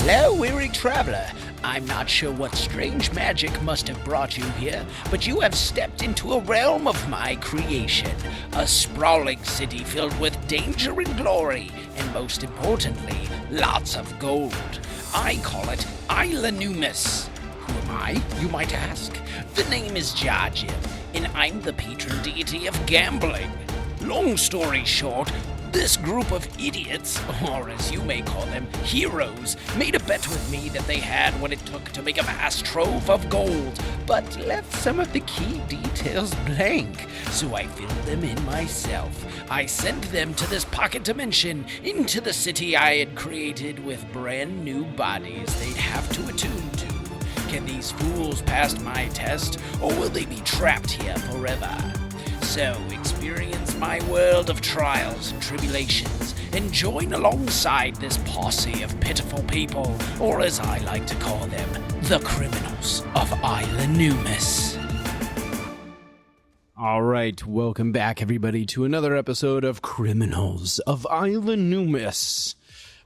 Hello, weary traveler. I'm not sure what strange magic must have brought you here, but you have stepped into a realm of my creation. A sprawling city filled with danger and glory, and most importantly, lots of gold. I call it Isla Numus. Who am I, you might ask? The name is Jarjim, and I'm the patron deity of gambling. Long story short, this group of idiots, or as you may call them, heroes, made a bet with me that they had what it took to make a vast trove of gold, but left some of the key details blank, so I filled them in myself. I sent them to this pocket dimension, into the city I had created with brand new bodies they'd have to attune to. Can these fools pass my test, or will they be trapped here forever? So, experience my world of trials and tribulations, and join alongside this posse of pitiful people, or as I like to call them, the Criminals of Isla Numus. All right, welcome back, everybody, to another episode of Criminals of Isla Numus.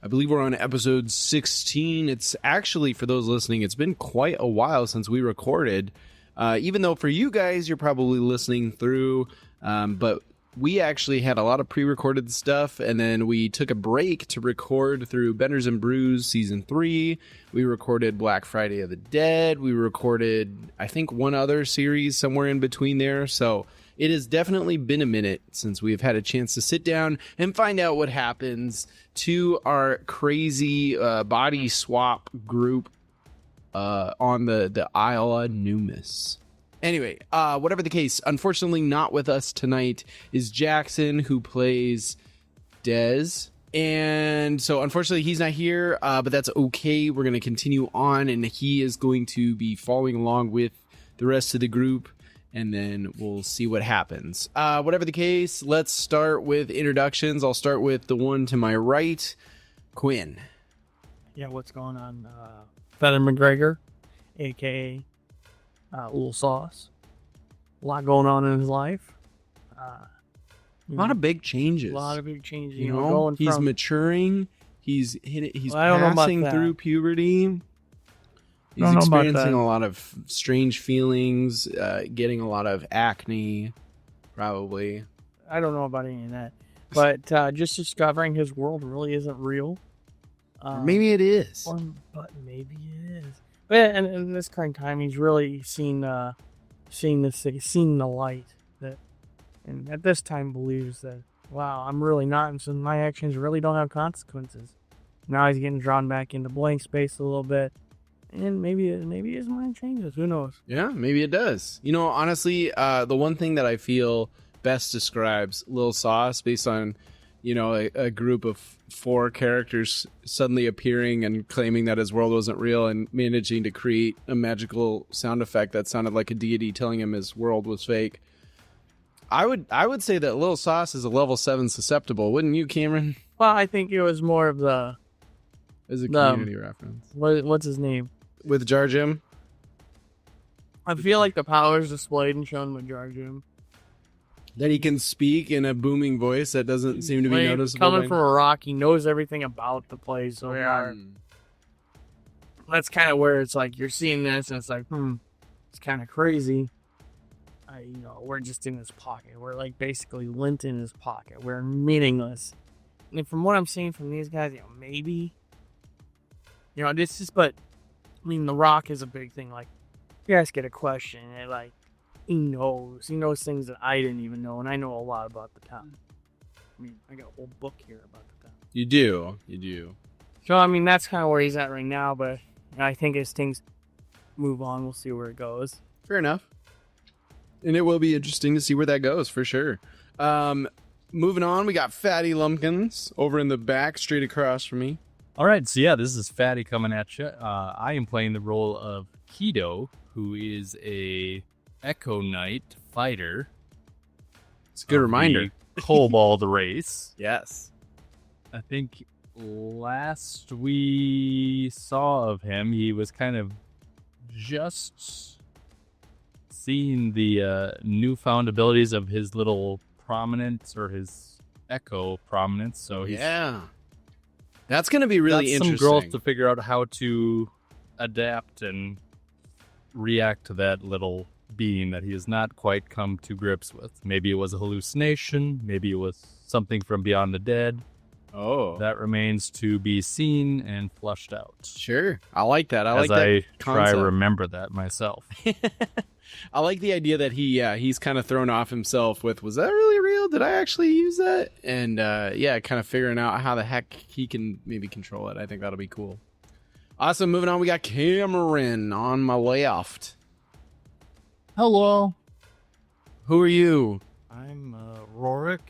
I believe we're on episode 16. It's actually, for those listening, it's been quite a while since we recorded. Even though for you guys, you're probably listening through, but we actually had a lot of pre-recorded stuff, and then we took a break to record through Benders and Brews Season 3. We recorded Black Friday of the Dead. We recorded, I think, one other series somewhere in between there. So it has definitely been a minute since we've had a chance to sit down and find out what happens to our crazy body swap group on the Isla Numus. Anyway, whatever the case, unfortunately not with us tonight is Jackson, who plays Dez. And so unfortunately he's not here, but that's okay. We're going to continue on, and he is going to be following along with the rest of the group, and then we'll see what happens. Whatever the case, let's start with introductions. I'll start with the one to my right, Quinn. Yeah, what's going on? McGregor, a.k.a. Lil Sauce. A lot going on in his life. A lot of big changes. A lot of big changes. You know, he's maturing. He's passing through puberty. He's experiencing a lot of strange feelings, getting a lot of acne, probably. I don't know about any of that. But just discovering his world really isn't real. Maybe it is. But maybe it is. But in this current time, he's really seen the light that, and at this time believes that, wow, I'm really not, and so my actions really don't have consequences. Now he's getting drawn back into blank space a little bit, and maybe his mind changes. Who knows? Yeah, maybe it does. You know, honestly, the one thing that I feel best describes Lil Sauce, based on, you know, a group of 4 characters suddenly appearing and claiming that his world wasn't real and managing to create a magical sound effect that sounded like a deity telling him his world was fake. I would say that Lil Sauce is a level 7 susceptible, wouldn't you, Cameron? Well, I think it was more of the... As a community reference. What's his name? With Jarjim? I feel like the powers displayed and shown with Jarjim. That he can speak in a booming voice that doesn't seem to be noticeable. Coming from a rock, he knows everything about the place. So that's kind of where it's like you're seeing this, and it's like, it's kind of crazy. We're just in his pocket. We're like basically lint in his pocket. We're meaningless. And from what I'm seeing from these guys, maybe, this is. But I mean, the rock is a big thing. Like, you guys get a question, and like. He knows things that I didn't even know, and I know a lot about the town. I mean, I got a whole book here about the town. You do. So, I mean, that's kind of where he's at right now, but I think as things move on, we'll see where it goes. Fair enough. And it will be interesting to see where that goes, for sure. Moving on, we got Fatty Lumpkins over in the back, straight across from me. All right, so yeah, this is Fatty coming at you. I am playing the role of Keto, who is a Echo Knight fighter. It's a good reminder. Kobold race. Yes. I think last we saw of him, he was kind of just seeing the newfound abilities of his little prominence, or his Echo prominence. So he's That's going to be really That's interesting. some growth to figure out how to adapt and react to that little being that he has not quite come to grips with. Maybe it was a hallucination. Maybe it was something from beyond the dead. Oh, That remains to be seen and flushed out. sure. I like that. I like As that I try concept. to remember that myself. I like the idea that he's kind of thrown off himself with, was that really real? Did I actually use that? And kind of figuring out how the heck he can maybe control it. I think that'll be cool. Awesome. Moving on, we got Cameron on my left. Hello. Who are you? I'm Rorick.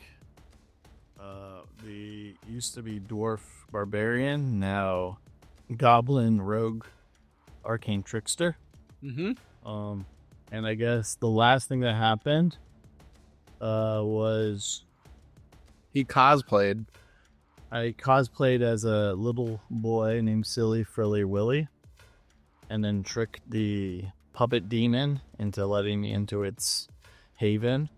The used to be dwarf barbarian, now goblin rogue arcane trickster. Mm-hmm. And I guess the last thing that happened was He cosplayed. I cosplayed as a little boy named Silly Frilly Willy, and then tricked the puppet demon into letting me into its haven.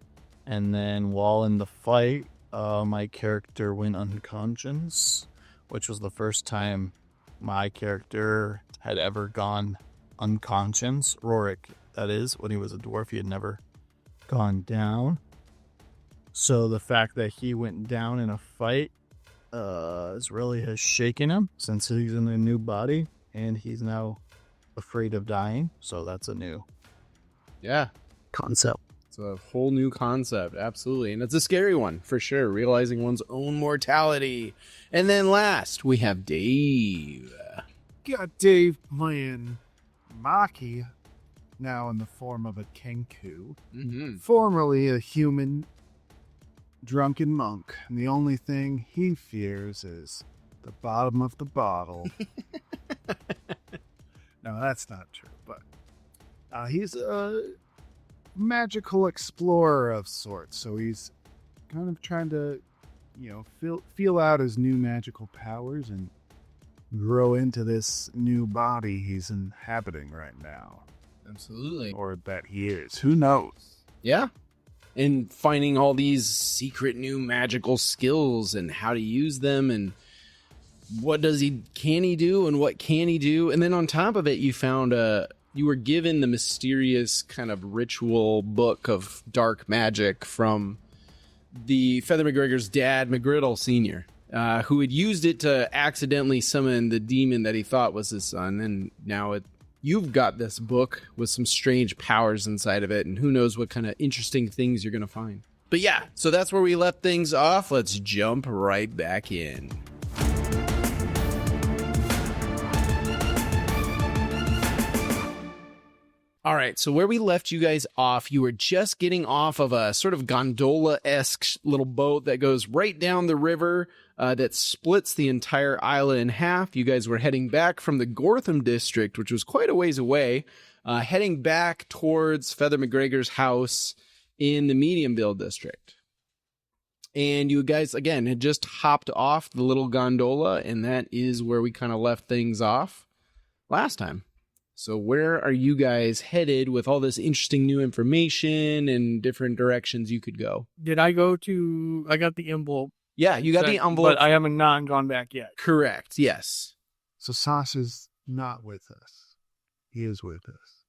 And then while in the fight, my character went unconscious, which was the first time my character had ever gone unconscious. Rorick, that is, when he was a dwarf, he had never gone down. So the fact that he went down in a fight really has shaken him, since he's in a new body and he's now afraid of dying. So that's a new Yeah. concept. It's a whole new concept. Absolutely. And it's a scary one for sure. Realizing one's own mortality. And then last, we have Dave. Got Dave playing Maki, now in the form of a Kenku, Mm-hmm. formerly a human drunken monk, and the only thing he fears is the bottom of the bottle. No, that's not true, but he's a magical explorer of sorts, so he's kind of trying to, feel out his new magical powers and grow into this new body he's inhabiting right now. Absolutely. Or that he is. Who knows? Yeah. And finding all these secret new magical skills and how to use them and what can he do and what can he do. And then on top of it, you found you were given the mysterious kind of ritual book of dark magic from the Feather McGregor's dad, McGriddle Sr., who had used it to accidentally summon the demon that he thought was his son. And now you've got this book with some strange powers inside of it, and who knows what kind of interesting things you're going to find. But yeah, so that's where we left things off. Let's jump right back in. All right, so where we left you guys off, you were just getting off of a sort of gondola-esque little boat that goes right down the river that splits the entire island in half. You guys were heading back from the Gortham district, which was quite a ways away, heading back towards Feather McGregor's house in the Mediumville district. And you guys, again, had just hopped off the little gondola, and that is where we kind of left things off last time. So where are you guys headed with all this interesting new information and different directions you could go? Did I go to... I got the envelope. Yeah, you got the envelope. But I haven't not gone back yet. Correct, yes. So Sauce is not with us. He is with us.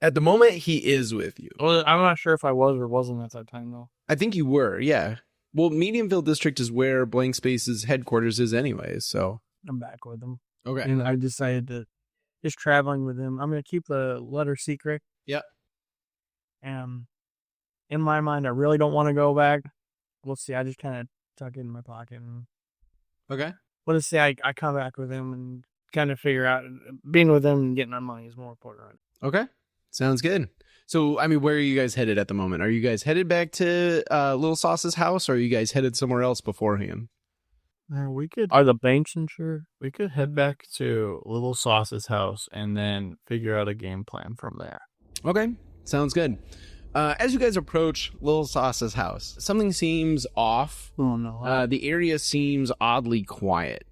At the moment, he is with you. Well, I'm not sure if I was or wasn't at that time, though. I think you were, yeah. Well, Mediumville District is where Blank Space's headquarters is anyways, so... I'm back with them. Okay. And I decided to... Just traveling with him. I'm going to keep the letter secret. Yep. And in my mind, I really don't want to go back. We'll see. I just kind of tuck it in my pocket. And Okay. we'll just say I come back with him and kind of figure out being with him and getting my money is more important. Right? Okay. Sounds good. So, I mean, where are you guys headed at the moment? Are you guys headed back to Lil Sauce's house, or are you guys headed somewhere else beforehand? We could Are the banks insured? we could head back to Little Sauce's house and then figure out a game plan from there. Okay, sounds good. As you guys approach Lil Sauce's house, something seems off. Oh, no. The area seems oddly quiet.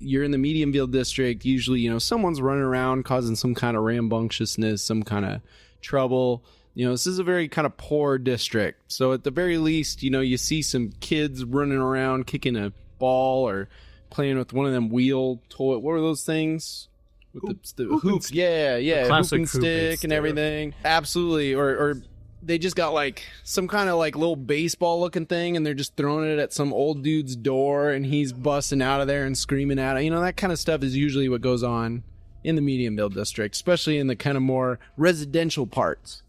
You're in the Mediumville district. Usually, someone's running around causing some kind of rambunctiousness, some kind of trouble. This is a very kind of poor district. So at the very least, you see some kids running around kicking a ball or playing with one of them wheel toy. What were those things? With the hoop. Yeah, The classic hoop and stick and everything. Absolutely. Or they just got like some kind of like little baseball looking thing and they're just throwing it at some old dude's door and he's busting out of there and screaming at it. You know, that kind of stuff is usually what goes on in the medium build district, especially in the kind of more residential parts.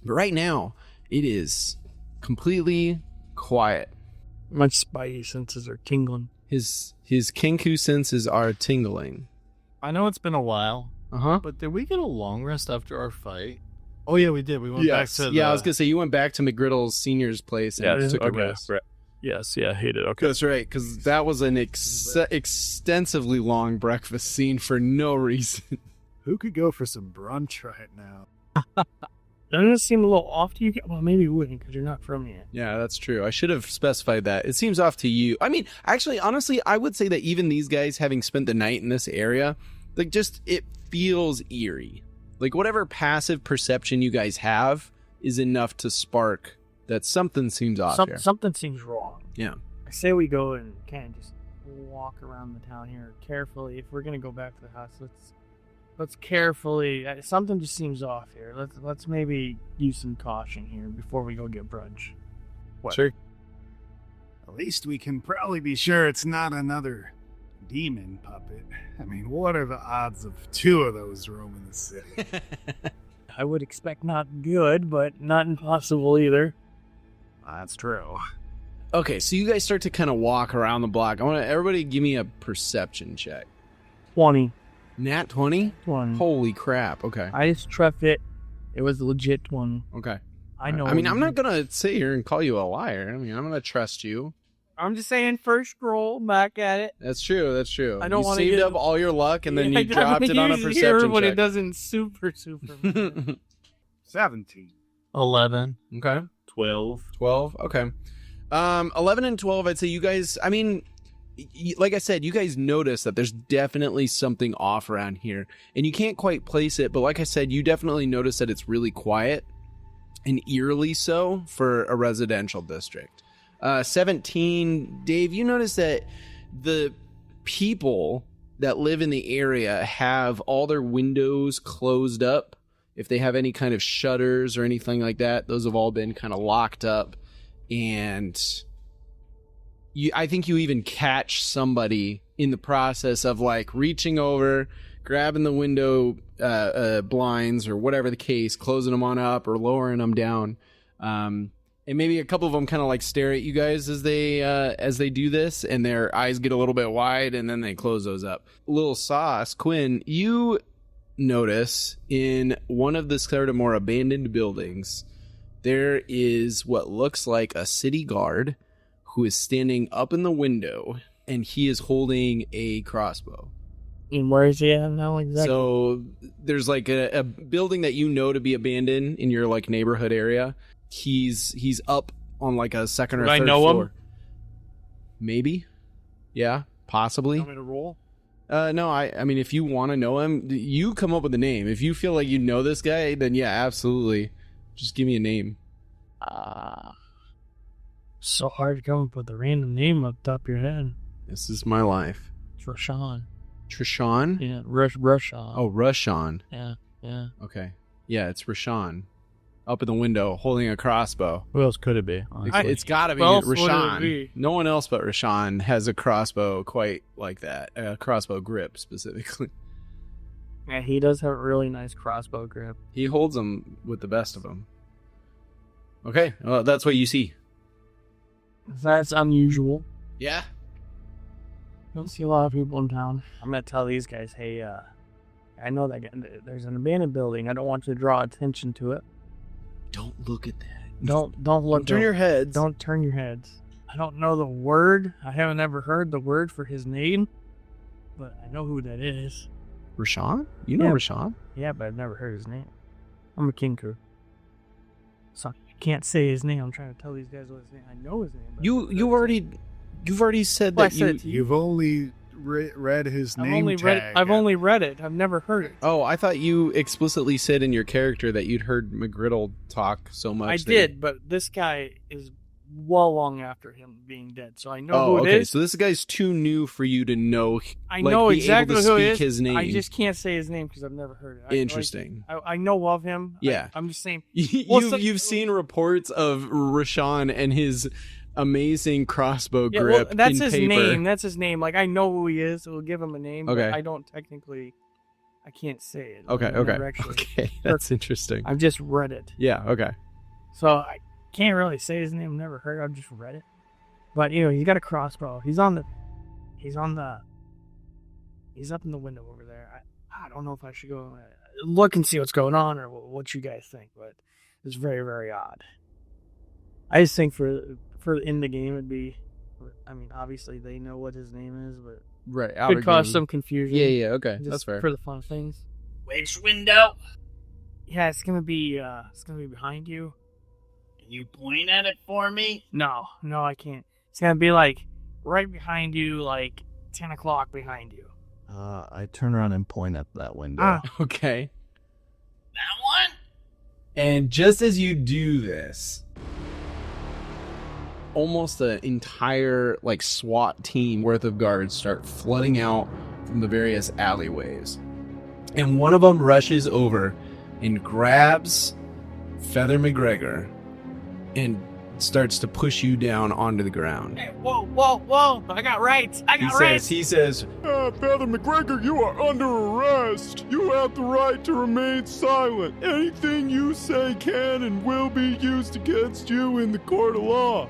But right now, it is completely quiet. My spidey senses are tingling. His Kenku senses are tingling. I know it's been a while, Uh-huh. but did we get a long rest after our fight? Oh, yeah, we did. We went back to Yeah, I was going to say, you went back to McGriddle's senior's place and took a rest. Right. Yes, yeah, hate it. Okay. That's right, because that was an extensively long breakfast scene for no reason. Who could go for some brunch right now? Doesn't it seem a little off to you? Well, maybe you wouldn't because you're not from here. Yeah, that's true. I should have specified that. It seems off to you. I mean, actually, honestly, I would say that even these guys, having spent the night in this area, like, just, it feels eerie. Like, whatever passive perception you guys have is enough to spark that something seems off here. Something seems wrong. Yeah. I say we go and kind of just walk around the town here carefully. If we're gonna go back to the house, let's carefully. Something just seems off here. Let's maybe use some caution here before we go get brunch. What? Sure. At least we can probably be sure it's not another demon puppet. I mean, what are the odds of 2 of those roaming the city? I would expect not good, but not impossible either. That's true. Okay, so you guys start to kind of walk around the block. I want everybody give me a perception check. 20. Nat 20? 20. Holy crap. Okay. I just trust it. It was legit 20. Okay. I know. I mean, I'm not going to sit here and call you a liar. I mean, I'm going to trust you. I'm just saying, first roll back at it. That's true. That's true. I don't you want saved to up all your luck and then Yeah, you dropped it on a usually perception when check. it doesn't super. 17. 11. Okay. 12. 12. Okay. 11 and 12, I'd say you guys, I mean, like I said, you guys notice that there's definitely something off around here. And you can't quite place it, but like I said, you definitely notice that it's really quiet and eerily so for a residential district. 17, Dave, you notice that the people that live in the area have all their windows closed up. If they have any kind of shutters or anything like that, those have all been kind of locked up. And I think you even catch somebody in the process of like reaching over, grabbing the window blinds or whatever the case, closing them on up or lowering them down. And maybe a couple of them kind of like stare at you guys as they do this, and their eyes get a little bit wide, and then they close those up. Lil Sauce, Quinn, you notice in one of the sort of more abandoned buildings, there is what looks like a city guard who is standing up in the window, and he is holding a crossbow. And where is he at now exactly? So there's like a building that you know to be abandoned in your like neighborhood area. He's up on like a second or third I know floor. him? Maybe. Yeah, possibly. You want me to roll? No, I mean, if you want to know him, you come up with a name. If you feel like you know this guy, then yeah, absolutely. Just give me a name. So hard to come up with a random name up top of your head. This is my life. It's Rashawn. Trishawn? Yeah, Rashawn. Oh, Rashawn. Yeah. Okay. Yeah, it's Rashawn. Up in the window, holding a crossbow. Who else could it be? It's got to be Who else would it Rashawn. be? No one else but Rashawn has a crossbow quite like that. A crossbow grip, specifically. Yeah, he does have a really nice crossbow grip. He holds them with the best of them. Okay, well, that's what you see. That's unusual. Yeah? Don't see a lot of people in town. I'm gonna tell these guys, hey, I know that there's an abandoned building. I don't want you to draw attention to it. Don't look at that. Don't look. Don't turn your heads. Don't turn your heads. I don't know the word. I haven't ever heard the word for his name, but I know who that is. Rashawn? You know Yeah. Rashawn? Yeah, but I've never heard his name. I'm a Kenku. So I can't say his name. I'm trying to tell these guys what his name. I know his name. but You've already said Well, I that said it to you. You've only read his I've name only tag. read it. I've only read it. I've never heard it. Oh, I thought you explicitly said in your character that you'd heard McGriddle talk so much. I that did, but this guy is well long after him being dead. So I know who it is. So this guy's too new for you to know. I like, know be exactly able to who speak it is. his name. I just can't say his name because I've never heard it. Interesting. I know of him. Yeah. I'm just saying. You've seen reports of Rashawn and his amazing crossbow Yeah, grip. well, that's in his paper. name. That's his name. Like, I know who he is. So we'll give him a name. Okay. But I don't technically. I can't say it. Okay. I've Okay. never actually- Okay. That's interesting. I've just read it. Yeah. Okay. So I can't really say his name. Never heard. I've just read it. But he's got a crossbow. He's up in the window over there. I don't know if I should go look and see what's going on or what you guys think, but it's very, very odd. I just think for in the game it'd be, I mean, obviously they know what his name is, but Right. could cause some confusion. Yeah. Okay. Just That's fair. for the fun of things. Which window? Yeah, it's gonna be behind you. Can you point at it for me? No, I can't. It's gonna be like right behind you, like 10 o'clock behind you. I turn around and point at that window. Ah. Okay. That one? And just as you do this, almost an entire like SWAT team worth of guards start flooding out from the various alleyways. And one of them rushes over and grabs Feather McGregor and starts to push you down onto the ground. Hey, whoa! I got rights. He says, Feather McGregor, you are under arrest. You have the right to remain silent. Anything you say can and will be used against you in the court of law.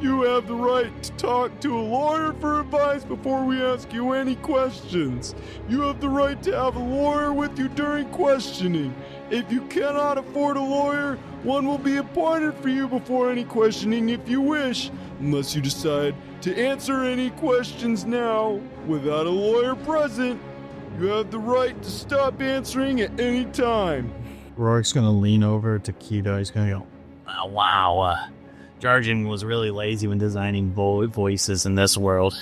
You have the right to talk to a lawyer for advice before we ask you any questions. You have the right to have a lawyer with you during questioning. If you cannot afford a lawyer, one will be appointed for you before any questioning if you wish, unless you decide to answer any questions now without a lawyer present. You have the right to stop answering at any time. Rorick's gonna lean over to Keto. He's gonna go, wow, Jargon was really lazy when designing voices in this world.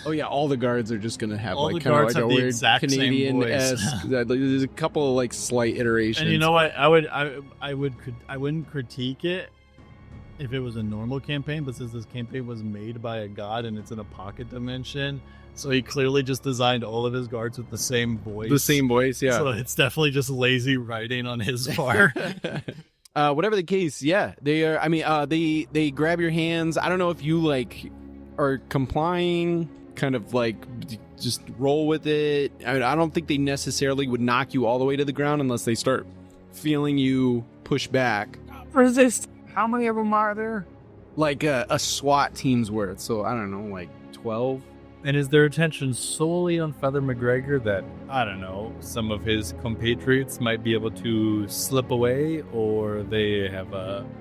oh yeah, all the guards are just gonna have All like the kind of guards like a have the weird exact same Canadian-esque. There's a couple of like slight iterations. And you know what? I wouldn't critique it if it was a normal campaign, but since this campaign was made by a god and it's in a pocket dimension, so he clearly just designed all of his guards with the same voice. The same voice, yeah. So it's definitely just lazy writing on his part. Whatever the case, yeah, they are. I mean, they grab your hands. I don't know if you like are complying, kind of like just roll with it. I mean, I don't think they necessarily would knock you all the way to the ground unless they start feeling you push back, Resist. How many of them are there? like a SWAT team's worth. So I don't know, like 12. And is their attention solely on Feather McGregor that, I don't know, some of his compatriots might be able to slip away, or they have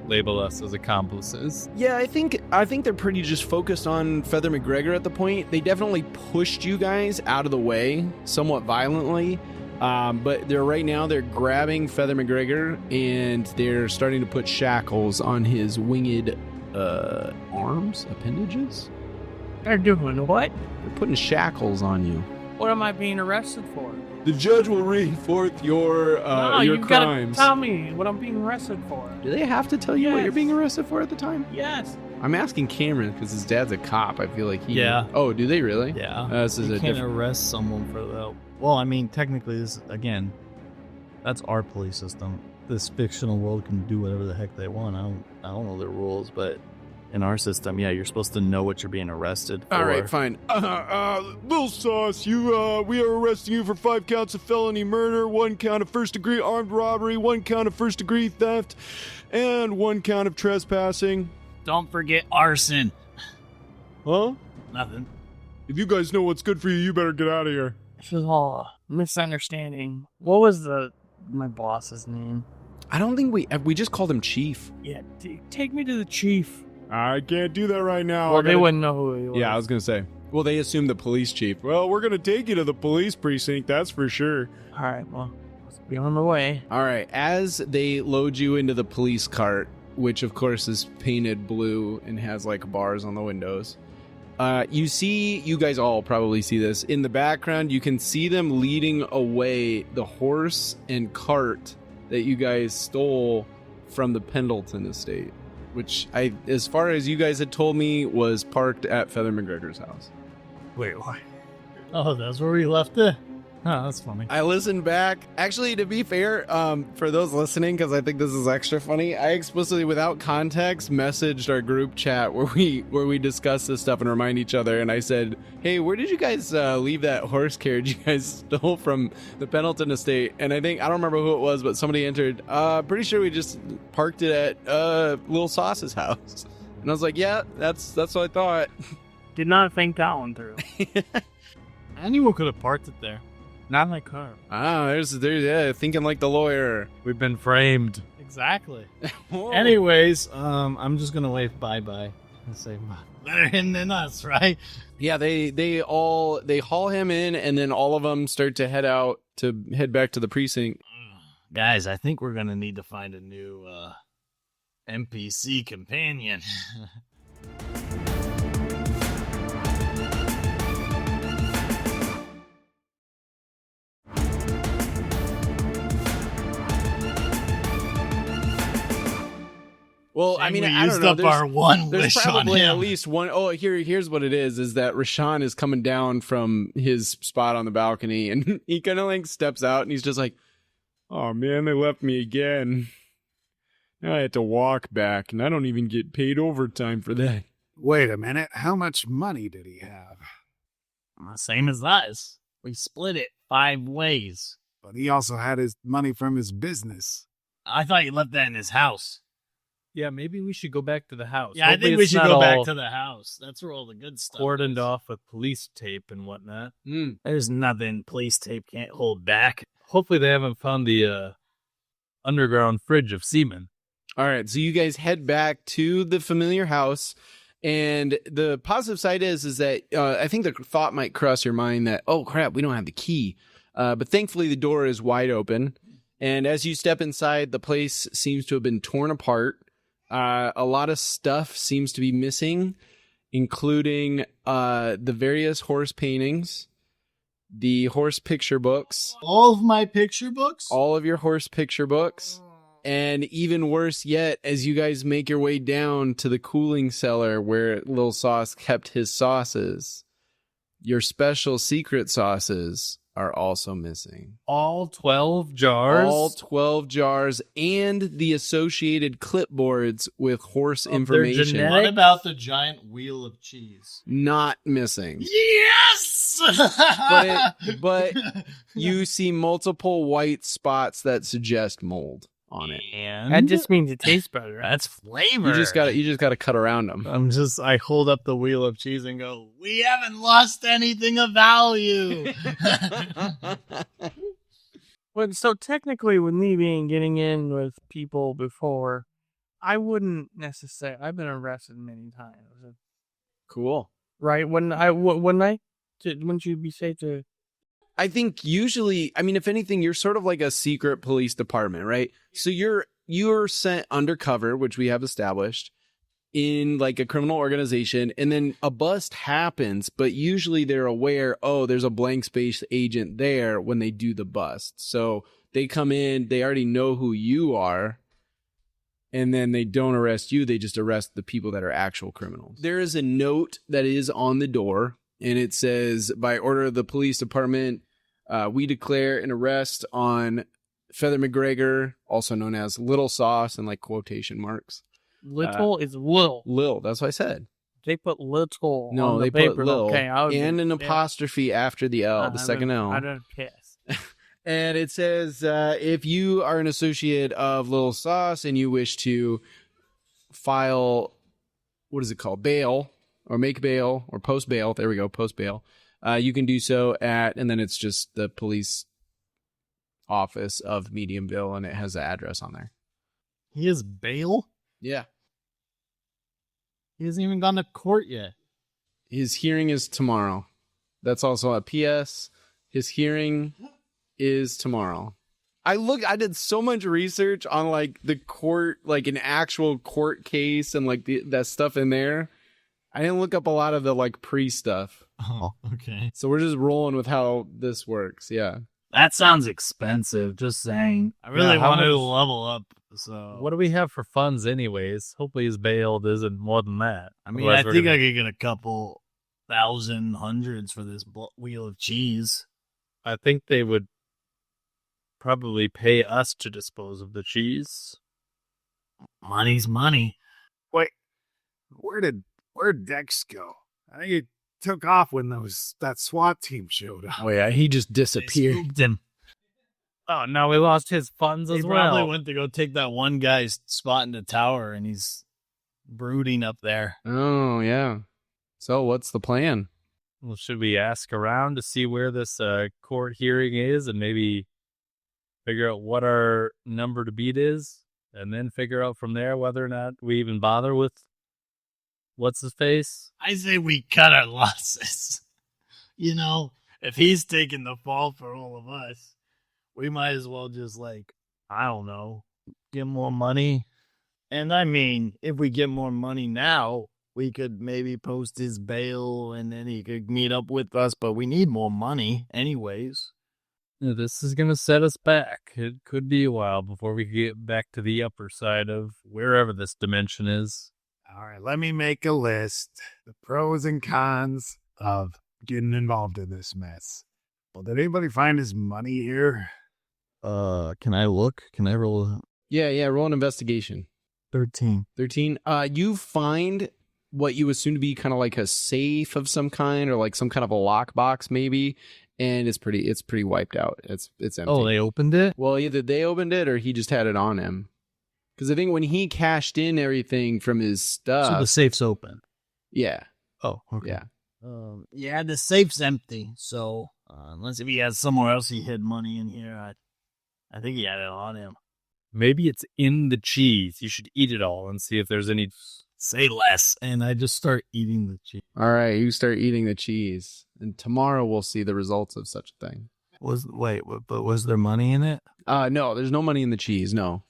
labeled us as accomplices? Yeah, I think they're pretty just focused on Feather McGregor at the point. They definitely pushed you guys out of the way somewhat violently, but they're grabbing Feather McGregor and they're starting to put shackles on his winged arms, appendages. They're doing what? They're putting shackles on you. What am I being arrested for? The judge will read forth your No, your you've crimes. got to tell me what I'm being arrested for. Do they have to tell you what Yes. you're being arrested for at the time? Yes. I'm asking Cameron because his dad's a cop. I feel like he. Yeah. Oh, do they really? Yeah. This is You a can't different. arrest someone for that. Well, I mean, technically, this again, that's our police system. This fictional world can do whatever the heck they want. I don't know their rules, but in our system, yeah, you're supposed to know what you're being arrested for. All right, fine. Lil Sauce, we are arresting you for 5 counts of felony murder, 1 count of first-degree armed robbery, 1 count of first-degree theft, and 1 count of trespassing. Don't forget arson. Huh? Nothing. If you guys know what's good for you, you better get out of here. This is all a misunderstanding. What was my boss's name? I don't think we just called him Chief. Yeah, take me to the chief. I can't do that right now. Well, they wouldn't know who he was. Yeah, I was gonna say. Well, they assumed the police chief. Well, we're gonna take you to the police precinct, that's for sure. All right, well, let's be on the way. All right, as they load you into the police cart, which of course is painted blue and has like bars on the windows, you guys all probably see this. In the background, you can see them leading away the horse and cart that you guys stole from the Pendleton estate. which as far as you guys had told me, was parked at Feather McGregor's house. Wait, what? Oh, that's where we left it? Oh, that's funny. I listened back. Actually, to be fair, for those listening, because I think this is extra funny, I explicitly, without context, messaged our group chat where we discuss this stuff and remind each other. And I said, "Hey, where did you guys leave that horse carriage you guys stole from the Pendleton estate?" And I don't remember who it was, but somebody entered. Pretty sure we just parked it at Lil Sauce's house. And I was like, "Yeah, that's what I thought." Did not think that one through. Anyone could have parked it there. Not like her. There's thinking like the lawyer. We've been framed. Exactly. Whoa. Anyways, I'm just gonna wave bye-bye and say, better him than us, right? Yeah, they haul him in, and then all of them start to head back to the precinct. Guys, I think we're gonna need to find a new NPC companion. Well, I mean, I don't know. There's probably at least one. Oh, here's what it is that Rashawn is coming down from his spot on the balcony, and he kind of like steps out, and he's just like, "Oh man, they left me again. Now I have to walk back, and I don't even get paid overtime for that." Wait a minute. How much money did he have? Same as us. We split it 5 ways. But he also had his money from his business. I thought you left that in his house. Yeah, maybe we should go back to the house. Yeah, Hopefully I think we it's should not go back all to the house. That's where all the good stuff cordoned is. off with police tape and whatnot. There's nothing police tape can't hold back. Hopefully they haven't found the underground fridge of semen. All right, so you guys head back to the familiar house, and the positive side is that I think the thought might cross your mind that, oh crap, we don't have the key. But thankfully the door is wide open, and as you step inside, the place seems to have been torn apart. A lot of stuff seems to be missing, including the various horse paintings, the horse picture books. All of my picture books? All of your horse picture books. And even worse yet, as you guys make your way down to the cooling cellar where Lil Sauce kept his sauces, your special secret sauces are also missing. All 12 jars? All 12 jars and the associated clipboards with horse information. What about the giant wheel of cheese? Not missing. Yes! But you see multiple white spots that suggest mold on it. And That just means it tastes better. that's flavor. You just gotta cut around them. I hold up the wheel of cheese and go, we haven't lost anything of value. Well, so technically, with me getting in with people before, I wouldn't necessarily. I've been arrested many times. Cool. Right? Wouldn't you be safe to? I think usually, I mean, if anything, you're sort of like a secret police department, right? So you're sent undercover, which we have established, in like a criminal organization, and then a bust happens, but usually they're aware, oh, there's a blank space agent there when they do the bust. So they come in, they already know who you are, and then they don't arrest you, they just arrest the people that are actual criminals. There is a note that is on the door, and it says, by order of the police department, we declare an arrest on Feather McGregor, also known as Little Sauce, in like quotation marks. Little is Lil. Lil, that's what I said. They put little. No, on the they paper. put Lil Okay, and an apostrophe after the L, the second L. I don't piss. And it says, if you are an associate of Lil Sauce and you wish to file, what is it called, bail, or make bail, or post bail, there we go, post bail, you can do so at, and then it's just the police office of Mediumville, and it has the address on there. He is bail? Yeah. He hasn't even gone to court yet. His hearing is tomorrow. That's also a PS. His hearing is tomorrow. I did so much research on like the court, like an actual court case and like that stuff in there. I didn't look up a lot of the like pre-stuff. Oh, okay. So we're just rolling with how this works. Yeah. That sounds expensive, just saying. I really wanted to level up So What do we have for funds anyways? Hopefully his bail isn't more than that. I mean, Otherwise I we're think gonna- I could get a couple thousand hundreds for this wheel of cheese. I think they would probably pay us to dispose of the cheese. Money's money. Wait, where'd Dex go? I think he took off when that SWAT team showed up. Oh yeah, he just They disappeared. spooked him. Oh, now we lost his funds He as probably well. went to go take that one guy's spot in the tower, and he's brooding up there. Oh yeah. So what's the plan? Well, should we ask around to see where this court hearing is and maybe figure out what our number to beat is and then figure out from there whether or not we even bother with what's his face? I say we cut our losses. You know, if he's taking the fall for all of us, we might as well just, like, I don't know, get more money. And I mean, if we get more money now, we could maybe post his bail and then he could meet up with us, but we need more money anyways. This is going to set us back. It could be a while before we get back to the upper side of wherever this dimension is. All right, let me make a list. The pros and cons of getting involved in this mess. Well, did anybody find his money here? Can I look? Can I roll Yeah, roll an investigation. 13? 13. You find what you assume to be kind of like a safe of some kind or like some kind of a lockbox maybe, and it's pretty wiped out. It's empty. Oh, they opened it? Well, either they opened it or he just had it on him. Because I think when he cashed in everything from his stuff. So the safe's open. Yeah. Oh, okay. Yeah. Yeah, the safe's empty. So unless if he has somewhere else he hid money in here, I think he had it on him. Maybe it's in the cheese. You should eat it all and see if there's any. Say less, and I just start eating the cheese. All right, you start eating the cheese, and tomorrow we'll see the results of such a thing. But was there money in it? No, there's no money in the cheese, no.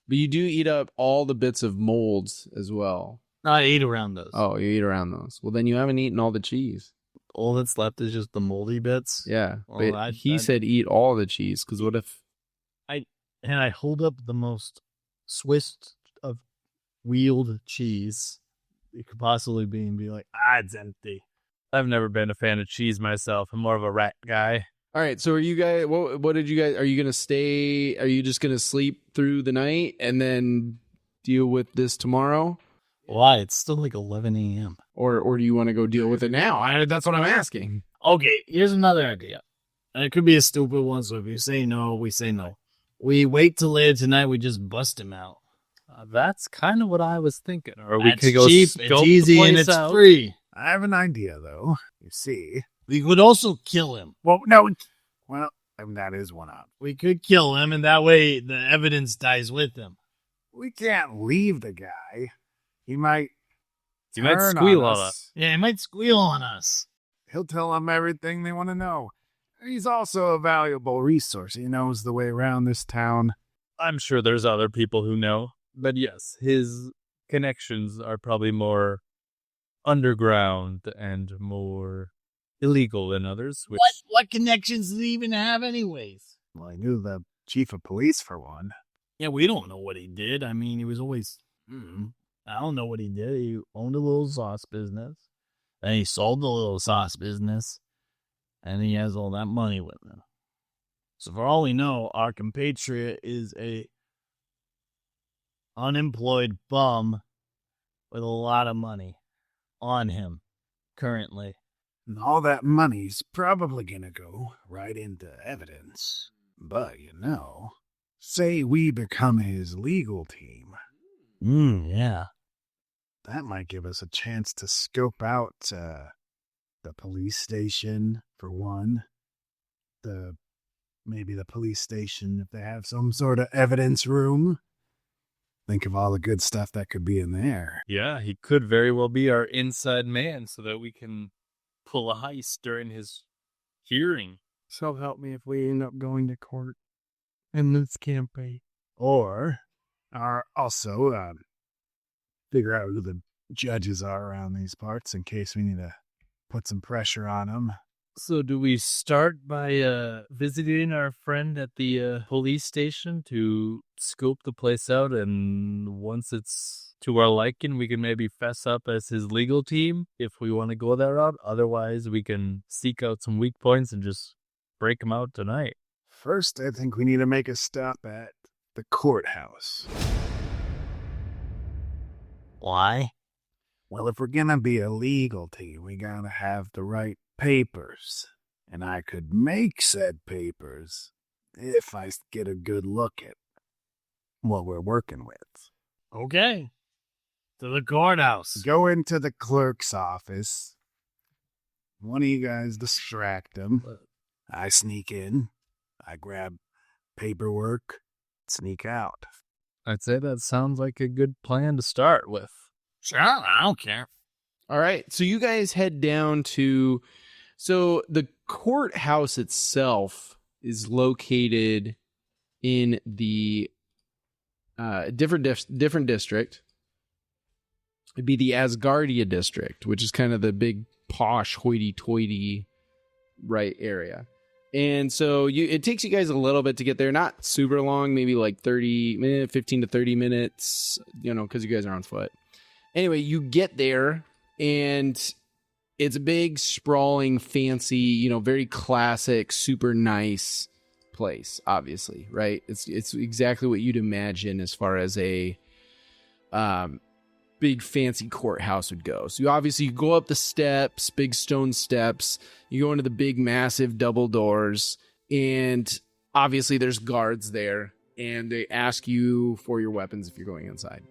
But you do eat up all the bits of molds as well. No, I ate around those. Oh, you eat around those. Well, then you haven't eaten all the cheese. All that's left is just the moldy bits. Yeah, Well, but he said eat all the cheese, because what if... And I hold up the most Swiss of wheeled cheese it could possibly be and be like, it's empty. I've never been a fan of cheese myself. I'm more of a rat guy. All right, so are you guys... What did you guys... Are you going to stay... Are you just going to sleep through the night and then deal with this tomorrow? Why? It's still like 11 a.m. Or do you want to go deal with it now? That's what I'm asking. Okay, here's another idea. And it could be a stupid one, so if you say no, we say no. We wait till later tonight, we just bust him out. That's kind of what I was thinking. Or we That's could go cheap, scope it's the easy, and place it's out. free. I have an idea, though. You see. We could also kill him. Well, no. Well, I mean, that is one option. We could kill him, and that way the evidence dies with him. We can't leave the guy. He might turn squeal on on us. Yeah, he might squeal on us. He'll tell them everything they want to know. He's also a valuable resource. He knows the way around this town. I'm sure there's other people who know. But yes, his connections are probably more underground and more illegal than others. Which, What connections does he even have anyways? Well, I knew the chief of police, for one. Yeah, we don't know what he did. I mean, he was always... I don't know what he did. He owned a Lil Sauce business. Then he sold the Lil Sauce business. And he has all that money with him. So for all we know, our compatriot is a unemployed bum with a lot of money on him currently. And all that money's probably gonna go right into evidence. But, say we become his legal team. Yeah. That might give us a chance to scope out the police station, for one. Maybe the police station, if they have some sort of evidence room. Think of all the good stuff that could be in there. yeah, he could very well be our inside man so that we can pull a heist during his hearing. So help me if we end up going to court in this campaign. Or also figure out who the judges are around these parts in case we need to put some pressure on them. So do we start by visiting our friend at the police station to scope the place out, and once it's to our liking, we can maybe fess up as his legal team if we want to go that route? Otherwise, we can seek out some weak points and just break them out tonight. First, I think we need to make a stop at the courthouse. Why? Well, if we're gonna be a legal team, we gotta have the right papers. And I could make said papers if I get a good look at what we're working with. Okay. To the courthouse. Go into the clerk's office. One of you guys distract him. I sneak in. I grab paperwork, sneak out. I'd say that sounds like a good plan to start with. Sure, I don't care. All right, so you guys head down to... So the courthouse itself is located in the different district. It'd be the Asgardia district, which is kind of the big posh hoity-toity right area. And so it takes you guys a little bit to get there, not super long, maybe like 15 to 30 minutes, because you guys are on foot. Anyway, you get there, and it's a big, sprawling, fancy, very classic, super nice place, obviously, right? It's exactly what you'd imagine as far as a big, fancy courthouse would go. So you go up the steps, big stone steps, you go into the big, massive double doors, and obviously there's guards there, and they ask you for your weapons if you're going inside.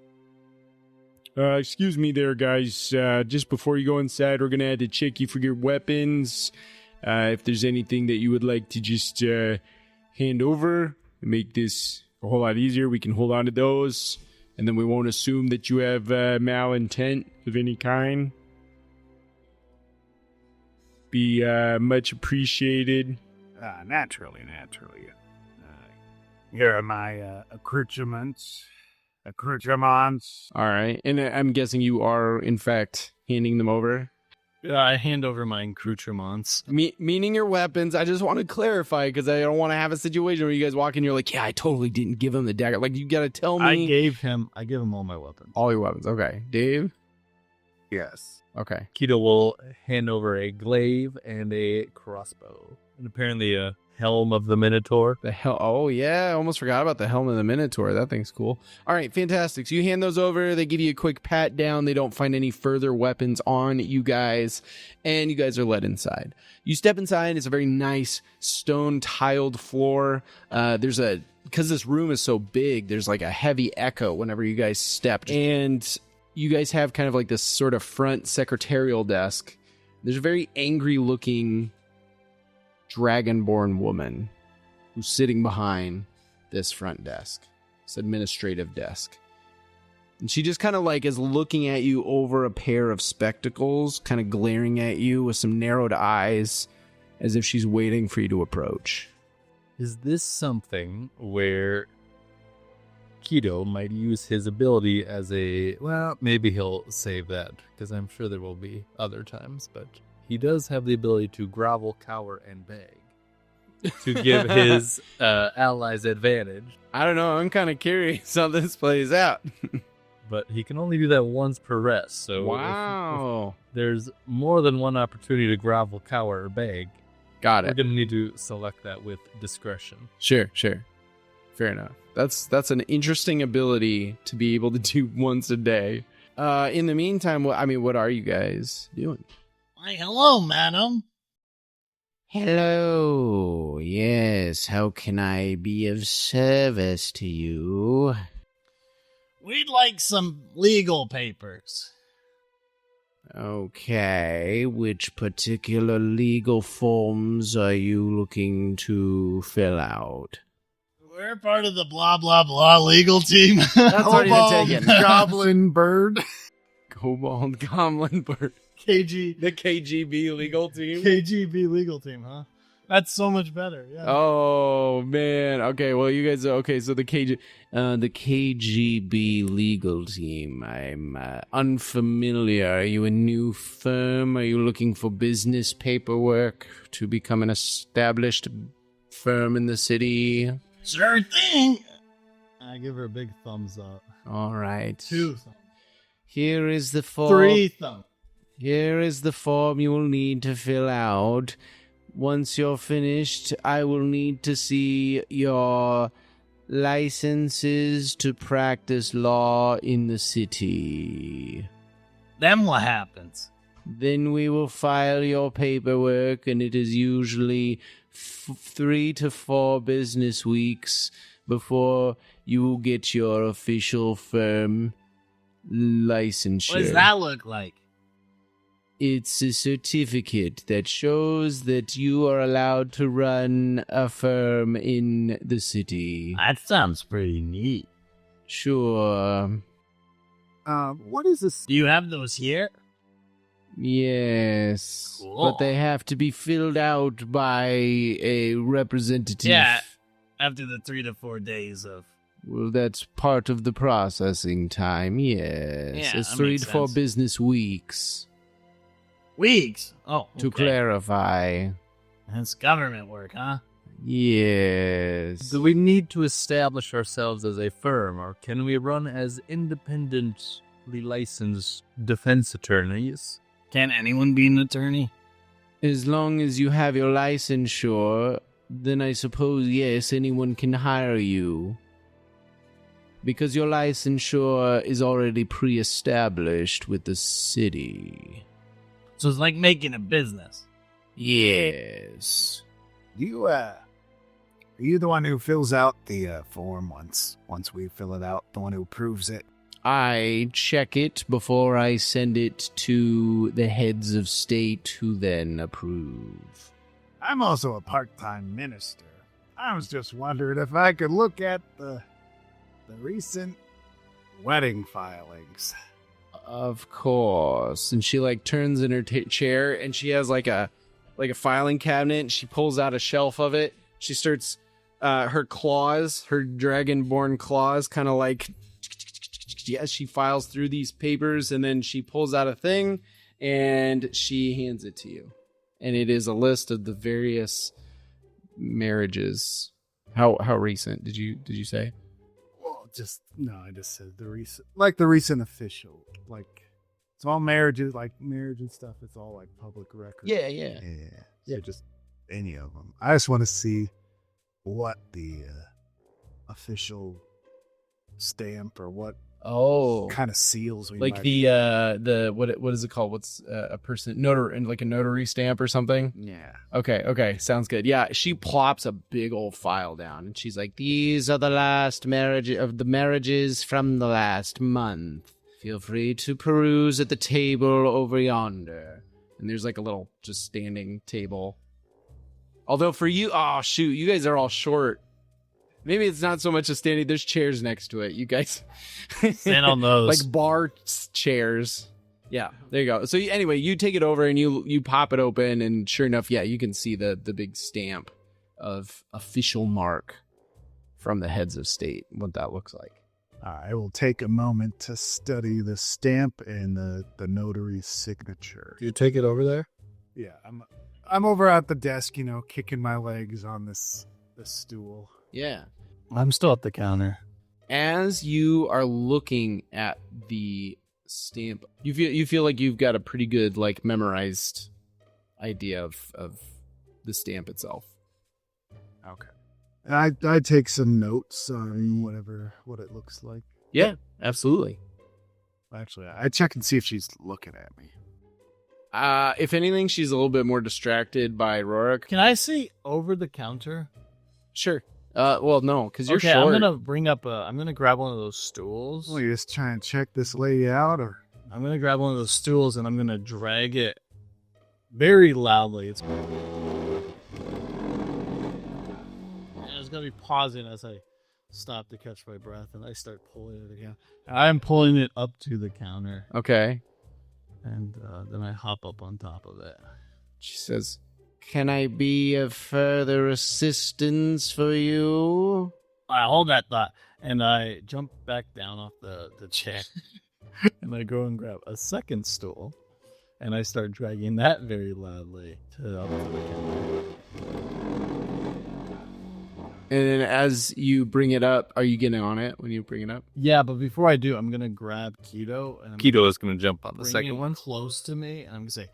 Excuse me there, guys. Just before you go inside, we're going to have to check you for your weapons. If there's anything that you would like to just hand over and make this a whole lot easier, we can hold on to those. And then we won't assume that you have malintent of any kind. Be much appreciated. Naturally. Here are my accoutrements. All right. And I'm guessing you are, in fact, handing them over. I hand over my accoutrements. Meaning your weapons. I just want to clarify because I don't want to have a situation where you guys walk in and you're like, yeah, I totally didn't give him the dagger. Like, you got to tell me. I give him all my weapons. All your weapons. Okay. Dave? Yes. Okay. Keto will hand over a glaive and a crossbow. And apparently a helm of the Minotaur. Oh, yeah. I almost forgot about the helm of the Minotaur. That thing's cool. All right. Fantastic. So you hand those over. They give you a quick pat down. They don't find any further weapons on you guys. And you guys are led inside. You step inside. It's a very nice stone tiled floor. Because this room is so big, there's like a heavy echo whenever you guys step. And you guys have kind of like this sort of front secretarial desk. There's a very angry looking dragonborn woman who's sitting behind this front desk, this administrative desk. And she just kind of like is looking at you over a pair of spectacles, kind of glaring at you with some narrowed eyes as if she's waiting for you to approach. Is this something where Keto might use his ability as maybe he'll save that, because I'm sure there will be other times, but he does have the ability to grovel, cower, and beg to give his allies advantage. I don't know. I'm kind of curious how this plays out. But he can only do that once per rest. So wow. If there's more than one opportunity to grovel, cower, or beg, got it. We're going to need to select that with discretion. Sure. Fair enough. That's an interesting ability to be able to do once a day. In the meantime, what are you guys doing? Why, hello, madam. Hello. Yes, how can I be of service to you? We'd like some legal papers. Okay, which particular legal forms are you looking to fill out? We're part of the blah, blah, blah legal team. That's already been taken. Goblin bird. Kobold, Goblin, Bird. The KGB legal team. KGB legal team, huh? That's so much better. Yeah. Oh man. Okay. Well, you guys. Okay. So the KGB legal team. I'm unfamiliar. Are you a new firm? Are you looking for business paperwork to become an established firm in the city? Sure thing. I give her a big thumbs up. All right. 2 thumbs. Here is the form. 3 thumbs. Here is the form you will need to fill out. Once you're finished, I will need to see your licenses to practice law in the city. Then what happens? Then we will file your paperwork, and it is usually 3 to 4 business weeks before you will get your official firm licensure. What does that look like? It's a certificate that shows that you are allowed to run a firm in the city. That sounds pretty neat. Sure. What is this? Do you have those here? Yes. Cool. But they have to be filled out by a representative. Yeah. After the 3 to 4 days of... Well, that's part of the processing time, yes. Yeah, It's that 3 makes to 4 sense. business weeks, Weeks? Oh, to okay. clarify. That's government work, huh? Yes. Do we need to establish ourselves as a firm, or can we run as independently licensed defense attorneys? Can anyone be an attorney? As long as you have your licensure, then I suppose, yes, anyone can hire you. Because your licensure is already pre-established with the city. So it's like making a business. Yes. Are you the one who fills out the form once we fill it out? The one who approves it? I check it before I send it to the heads of state, who then approve. I'm also a part-time minister. I was just wondering if I could look at the recent wedding filings. Of course. And she turns in her chair, and she has like a filing cabinet, and she pulls out a shelf of it. She starts her claws, her dragonborn claws, kind of as she files through these papers, and then she pulls out a thing and she hands it to you. And it is a list of the various marriages. How recent did you say? Well, I just said the recent official. It's all marriages, marriage and stuff. It's all public record. Yeah. So just any of them. I just want to see what the official stamp or what kind of seals we might... the what is it called? What's a person notary, like a notary stamp or something? Yeah. Okay, sounds good. Yeah, she plops a big old file down, and she's like, "These are the last marriages from the last month. Feel free to peruse at the table over yonder." And there's a little just standing table. Although for you, you guys are all short. Maybe it's not so much a standing. There's chairs next to it. You guys Sit on those. bar chairs. Yeah, there you go. So anyway, you take it over and you pop it open, and sure enough, yeah, you can see the big stamp of official mark from the heads of state. What that looks like. I will take a moment to study the stamp and the notary's signature. Do you take it over there? Yeah, I'm over at the desk, kicking my legs on this stool. Yeah. I'm still at the counter. As you are looking at the stamp, you feel like you've got a pretty good memorized idea of the stamp itself. Okay. And I take some notes on what it looks like. Yeah, absolutely. Actually, I check and see if she's looking at me. If anything, she's a little bit more distracted by Rorick. Can I see over the counter? Sure. Well, no, because you're okay, short. I'm gonna grab one of those stools. Well, you just try and check this lady out, or? I'm gonna grab one of those stools and I'm gonna drag it very loudly. It's gonna be pausing as I stop to catch my breath, and I start pulling it again. I'm pulling it up to the counter, Okay. and then I hop up on top of it. She says, can I be of further assistance for you? I hold that thought, and I jump back down off the chair, and I go and grab a second stool, and I start dragging that very loudly up to the camera. And then as you bring it up, are you getting on it when you bring it up? Yeah, but before I do, I'm gonna grab Keto, and I'm Keto is going to jump on the bring second him one. close to me, and I'm gonna say,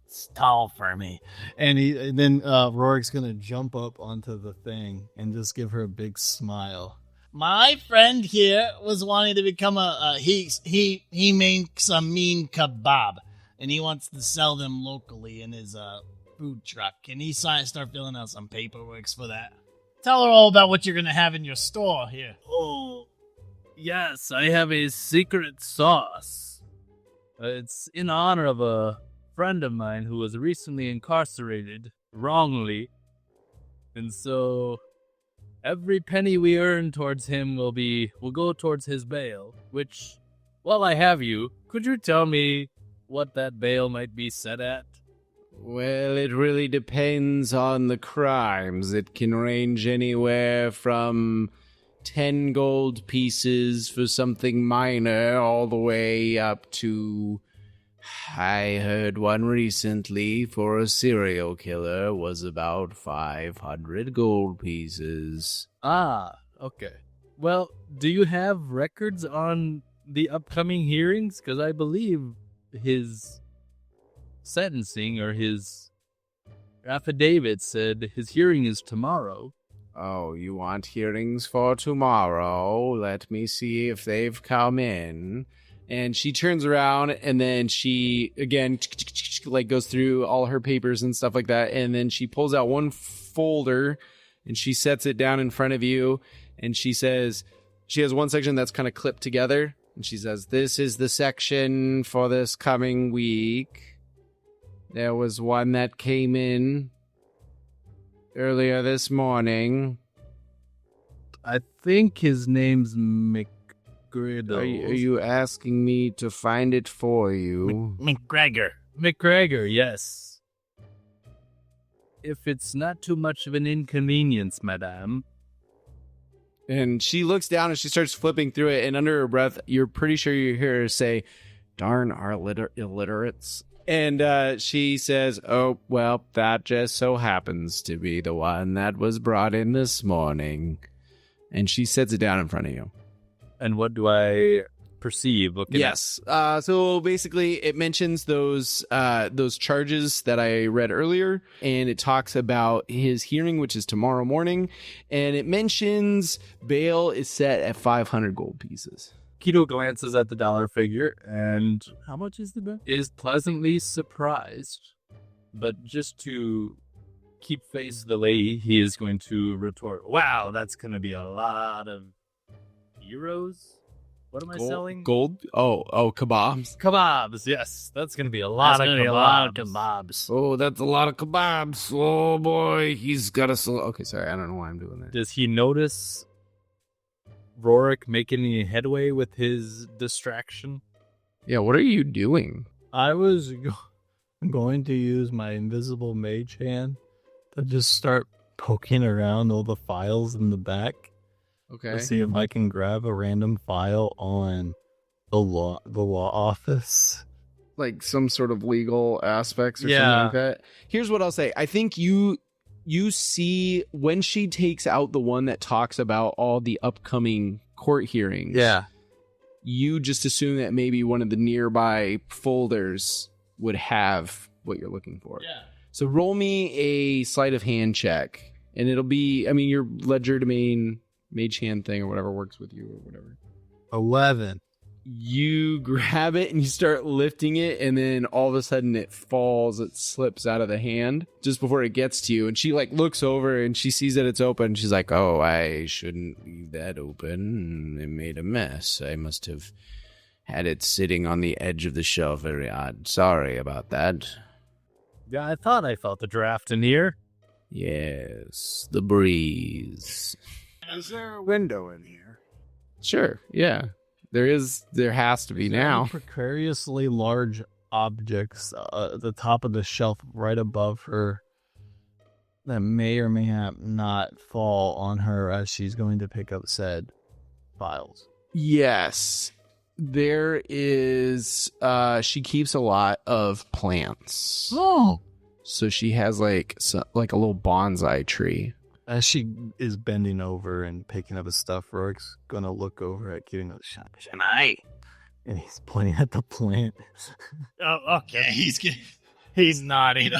"It's tall for me." And then Rorick's gonna jump up onto the thing and just give her a big smile. My friend here was wanting to become he makes a mean kebab, and he wants to sell them locally in his food truck. Can he start filling out some paperwork for that? Tell her all about what you're gonna have in your store here. Oh, yes, I have a secret sauce. It's in honor of a friend of mine who was recently incarcerated wrongly. And so every penny we earn towards him will go towards his bail, which, while I have you, could you tell me what that bail might be set at? Well, it really depends on the crimes. It can range anywhere from 10 gold pieces for something minor all the way up to, I heard one recently for a serial killer was about 500 gold pieces. Ah, okay. Well, do you have records on the upcoming hearings? Because I believe his sentencing or his affidavit said his hearing is tomorrow. Oh, you want hearings for tomorrow? Let me see if they've come in. And she turns around and then she, again, like goes through all her papers and stuff like that. And then she pulls out one folder and she sets it down in front of you. And she says, she has one section that's kind of clipped together. And she says, this is the section for this coming week. There was one that came in earlier this morning. I think his name's McGregor. Are you asking me to find it for you? McGregor. McGregor, yes. If it's not too much of an inconvenience, madame. And she looks down and she starts flipping through it. And under her breath, you're pretty sure you hear her say, darn our illiterates. And she says, oh, well, that just so happens to be the one that was brought in this morning. And she sets it down in front of you. And what do I perceive looking Yes. So basically, it mentions those charges that I read earlier, and it talks about his hearing, which is tomorrow morning, and it mentions bail is set at 500 gold pieces. Keto glances at the dollar figure and how much is the bill? Is pleasantly surprised. But just to keep face the lady, he is going to retort, wow, that's going to be a lot of euros? What am I selling? Gold? Oh, kebabs. Kebabs, yes. That's going to be a lot of kebabs. Oh, that's a lot of kebabs. Oh, boy. He's got a... Okay, sorry. I don't know why I'm doing that. Does he notice Rorick making any headway with his distraction? Yeah, what are you doing? I was going to use my invisible mage hand to just start poking around all the files in the back. Okay. To see if I can grab a random file on the law office. Like some sort of legal aspects or Yeah. something like that. Here's what I'll say. I think you see when she takes out the one that talks about all the upcoming court hearings. Yeah. You just assume that maybe one of the nearby folders would have what you're looking for. Yeah. So roll me a sleight of hand check. And it'll be, I mean, your ledger domain mage hand thing or whatever works with you or whatever. 11. You grab it and you start lifting it, and then all of a sudden it falls, it slips out of the hand just before it gets to you. And she like looks over and she sees that it's open. She's like, oh, I shouldn't leave that open. It made a mess. I must have had it sitting on the edge of the shelf. Very odd. Sorry about that. Yeah, I thought I felt the draft in here. Yes, the breeze. Is there a window in here? Sure, yeah. There has to be now. A precariously large objects at the top of the shelf right above her that may or may not fall on her as she's going to pick up said files. Yes. There is she keeps a lot of plants. Oh. So she has like a little bonsai tree. As she is bending over and picking up his stuff, Rorick's gonna look over at Keto and go, Shanai. And he's pointing at the plant. Oh, okay. He's nodding.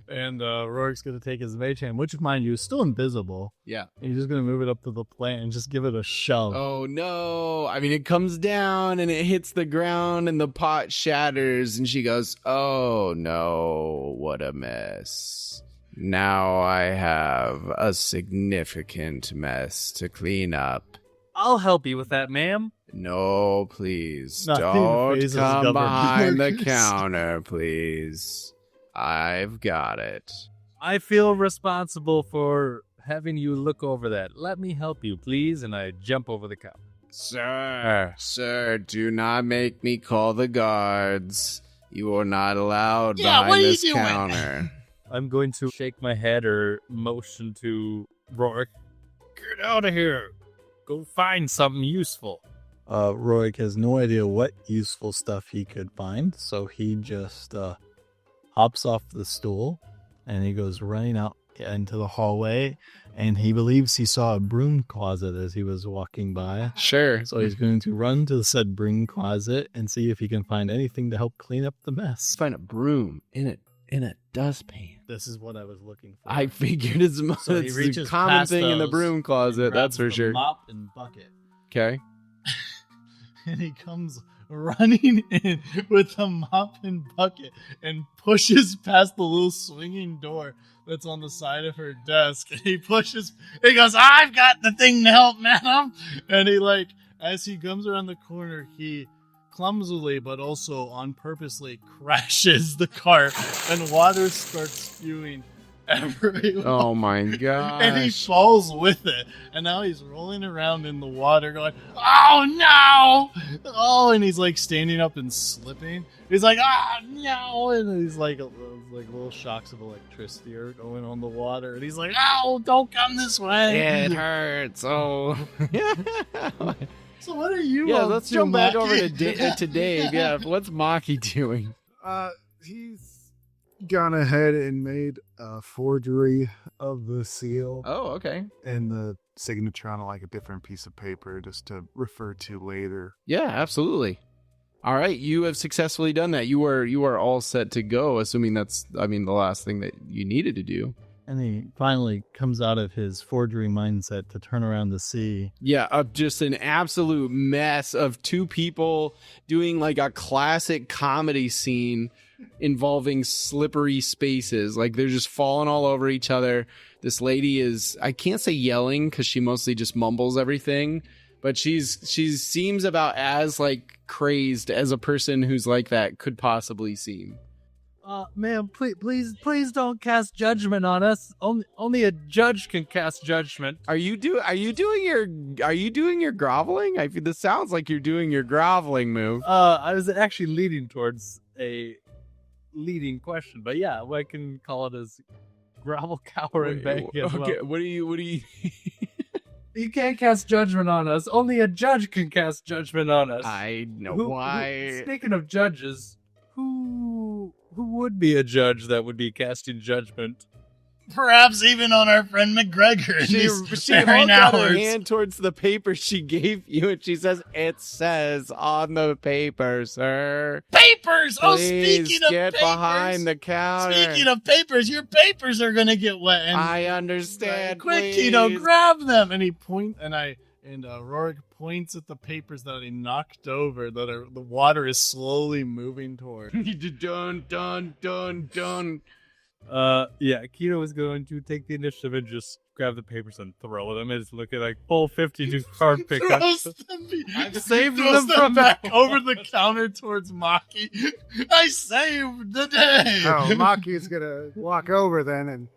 And Rorick's gonna take his mage hand, which, mind you, is still invisible. Yeah. He's just gonna move it up to the plant and just give it a shove. Oh no. I mean, it comes down and it hits the ground and the pot shatters and she goes, "Oh no, what a mess. Now I have a significant mess to clean up." I'll help you with that, ma'am. No, please. Nothing Don't phases come government behind the workers. counter, please. I've got it. I feel responsible for having you look over that. Let me help you, please. And I jump over the counter. Sir, do not make me call the guards. You are not allowed Yeah, what behind are you this doing? counter. I'm going to shake my head or motion to Rorick. Get out of here. Go find something useful. Rorick has no idea what useful stuff he could find, so he just hops off the stool and he goes running out into the hallway, and he believes he saw a broom closet as he was walking by. Sure. So he's going to run to the said broom closet and see if he can find anything to help clean up the mess. Find a broom in a dustpan. This is what I was looking for. I figured it's So he it's a reaches common past thing in the those broom and closet, grabs that's for the sure. Mop and bucket. Okay. And he comes running in with a mop and bucket and pushes past the little swinging door that's on the side of her desk. And he goes, "I've got the thing to help, madam." And he, as he comes around the corner, he clumsily but also on purposely crashes the cart, and water starts spewing everywhere. Oh my gosh. And he falls with it. And now he's rolling around in the water going, "Oh no!" Oh, and he's standing up and slipping. He's like, "Ah, no!" And he's like little shocks of electricity are going on the water. And he's like, "Oh, don't come this way." It hurts. Oh. So what are you Yeah, up let's to, jump back Maki? over to Dave. Yeah, what's Maki doing? He's gone ahead and made a forgery of the seal Oh, okay. and the signature on a different piece of paper just to refer to later. Yeah, absolutely. All right, you have successfully done that. You are all set to go, assuming that's the last thing that you needed to do. And he finally comes out of his forgery mindset to turn around to see. Yeah, just an absolute mess of two people doing a classic comedy scene involving slippery spaces. They're just falling all over each other. This lady is, I can't say yelling because she mostly just mumbles everything, but she seems about as crazed as a person who's like that could possibly seem. Ma'am, please don't cast judgment on us. Only a judge can cast judgment. Are you doing your groveling? This sounds like you're doing your groveling move. I was actually leading towards a leading question, but yeah, I can call it as grovel, cower, and beg as well. Okay, what do you? You can't cast judgment on us. Only a judge can cast judgment on us. I know why. Speaking of judges, who would be a judge that would be casting judgment? Perhaps even on our friend McGregor in She these sparing holds out her hours. hand towards the paper she gave you, and she says, "It says on the paper, sir." Papers! Oh, Please speaking of get papers. behind the counter. Speaking of papers, your papers are gonna get wet. And I understand. quick, please. Keto, grab them. And he Rorick points at the papers that he knocked over that the water is slowly moving toward. Dun dun dun dun. Yeah, Keto is going to take the initiative and just grab the papers and throw them. It's looking like full 52 card pickup. I've saved throws them from back over the counter towards Maki. I saved the day. Oh, Maki's gonna walk over then and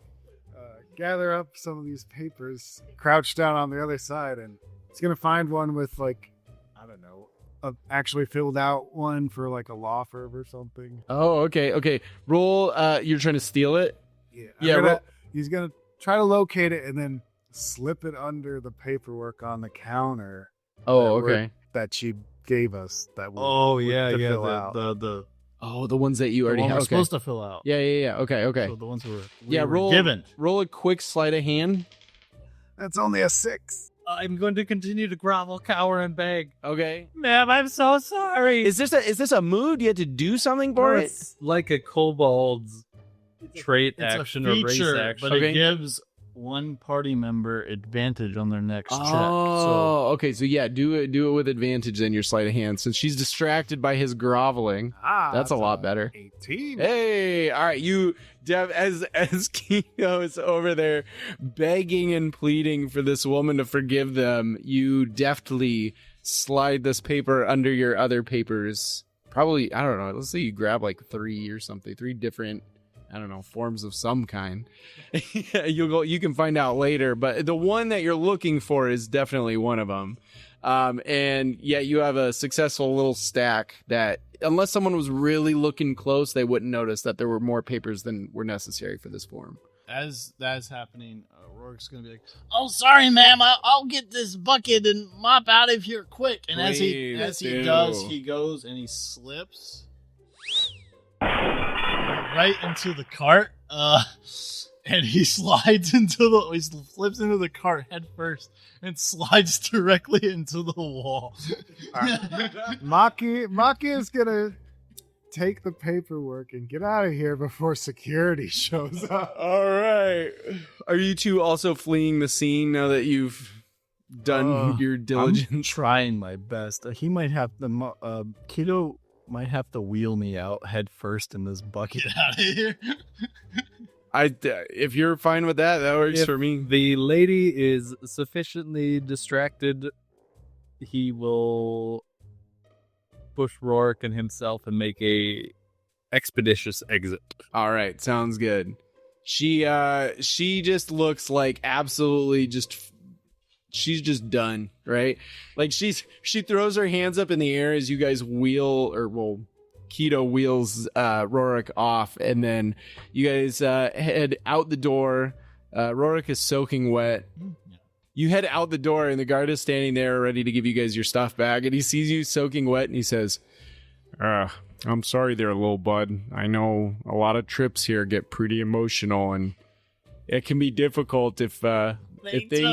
gather up some of these papers, crouch down on the other side, and he's gonna find one with I don't know, actually filled out one for like a law firm or something. Oh, okay. Roll. You're trying to steal it. Yeah. He's gonna try to locate it and then slip it under the paperwork on the counter. Oh, okay. That she gave us. That. Yeah. Fill out. The ones that you already We're have. Okay. supposed to fill out. Yeah. Okay. So the ones we Yeah, were roll. given. Roll a quick sleight of hand. That's only a 6. I'm going to continue to grovel, cower, and beg. Okay. Ma'am, I'm so sorry. Is this a mood? You had to do something for it? It's like a kobold's trait It's action a or race feature, action. but Okay. it gives one party member advantage on their next check. Oh, okay. So yeah, do it with advantage then your sleight of hand, since she's distracted by his groveling. That's a lot better. 18. Hey, all right, you Dev, as Keto is over there begging and pleading for this woman to forgive them, you deftly slide this paper under your other papers. Probably, I don't know. Let's say you grab like 3 or something, 3 different, I don't know, forms of some kind. You can find out later, but the one that you're looking for is definitely one of them. And yeah, you have a successful little stack that, unless someone was really looking close, they wouldn't notice that there were more papers than were necessary for this form. As that's happening, Rorick's gonna be like, Oh, sorry, ma'am. I'll get this bucket and mop out of here quick. and as he Please do. does, he goes and he slips right into the cart. And he slides he flips into the cart head first and slides directly into the wall. Maki is gonna take the paperwork and get out of here before security shows up. All right. Are you two also fleeing the scene now that you've done your diligence? I'm trying my best. He might have to. Keto might have to wheel me out head first in this bucket. Get out of here. If you're fine with that, that works If for me. the lady is sufficiently distracted, he will push Rorick and himself and make a expeditious exit. All right, sounds good. She just looks like absolutely she's just done, right? Like she throws her hands up in the air as you guys Keto wheels Rorick off, and then you guys head out the door. Rorick is soaking wet. You head out the door, and the guard is standing there ready to give you guys your stuff back, and he sees you soaking wet, and he says, I'm sorry there, little bud. I know a lot of trips here get pretty emotional, and it can be difficult if things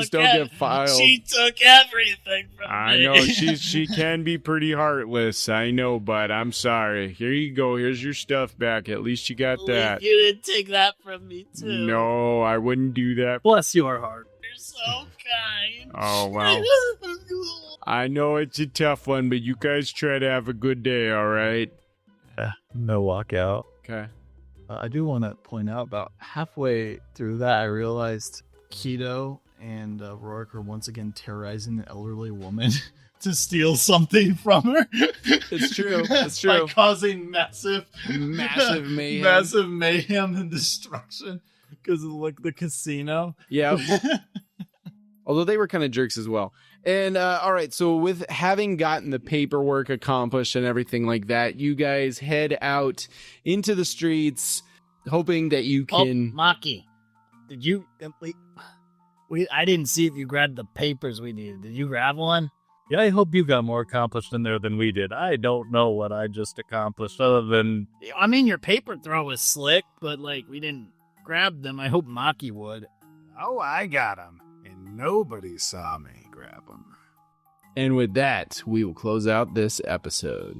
don't get filed. She took everything from me. I know she can be pretty heartless. I know, but I'm sorry. Here you go. Here's your stuff back. At least you got that. You didn't take that from me, too. No, I wouldn't do that. Bless your heart. You're so kind. Oh, well. I know it's a tough one, but you guys try to have a good day, all right? No walkout. Okay. I do want to point out about halfway through that, I realized Keto and Rorick are once again terrorizing an elderly woman to steal something from her. It's true. It's true. By causing massive mayhem. massive mayhem and destruction because of like the casino. Yeah. Although they were kind of jerks as well. And all right, so with having gotten the paperwork accomplished and everything like that, you guys head out into the streets, hoping that you can. Oh, Maki, did you? I didn't see if you grabbed the papers we needed. Did you grab one? Yeah, I hope you got more accomplished in there than we did. I don't know what I just accomplished other than... I mean, your paper throw was slick, but we didn't grab them. I hope Maki would. Oh, I got him, and nobody saw me grab him. And with that, we will close out this episode.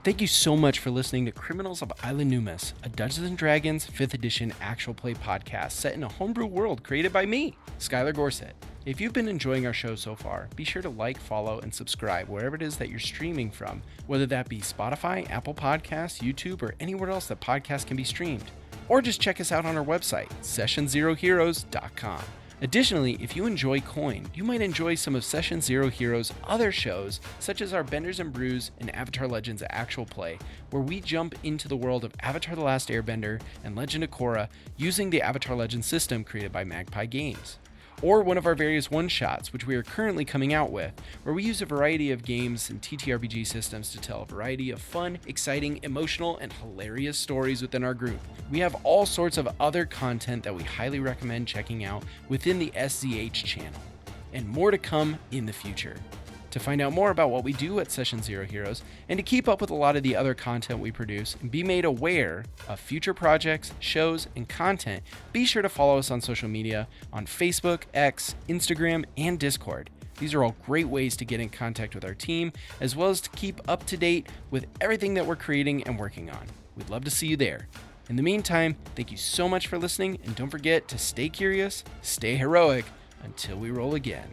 Thank you so much for listening to Criminals of Isla Numus, a Dungeons & Dragons 5th edition actual play podcast set in a homebrew world created by me, Skylar Gorset. If you've been enjoying our show so far, be sure to like, follow, and subscribe wherever it is that you're streaming from, whether that be Spotify, Apple Podcasts, YouTube, or anywhere else that podcasts can be streamed. Or just check us out on our website, sessionzeroheroes.com. Additionally, if you enjoy Coin, you might enjoy some of Session Zero Heroes' other shows, such as our Benders and Brews and Avatar Legends Actual Play, where we jump into the world of Avatar The Last Airbender and Legend of Korra using the Avatar Legends system created by Magpie Games. Or one of our various one-shots, which we are currently coming out with, where we use a variety of games and TTRPG systems to tell a variety of fun, exciting, emotional, and hilarious stories within our group. We have all sorts of other content that we highly recommend checking out within the SZH channel, and more to come in the future. To find out more about what we do at Session Zero Heroes, and to keep up with a lot of the other content we produce and be made aware of future projects, shows, and content, be sure to follow us on social media on Facebook, X, Instagram, and Discord. These are all great ways to get in contact with our team, as well as to keep up to date with everything that we're creating and working on. We'd love to see you there. In the meantime, thank you so much for listening, and don't forget to stay curious, stay heroic, until we roll again.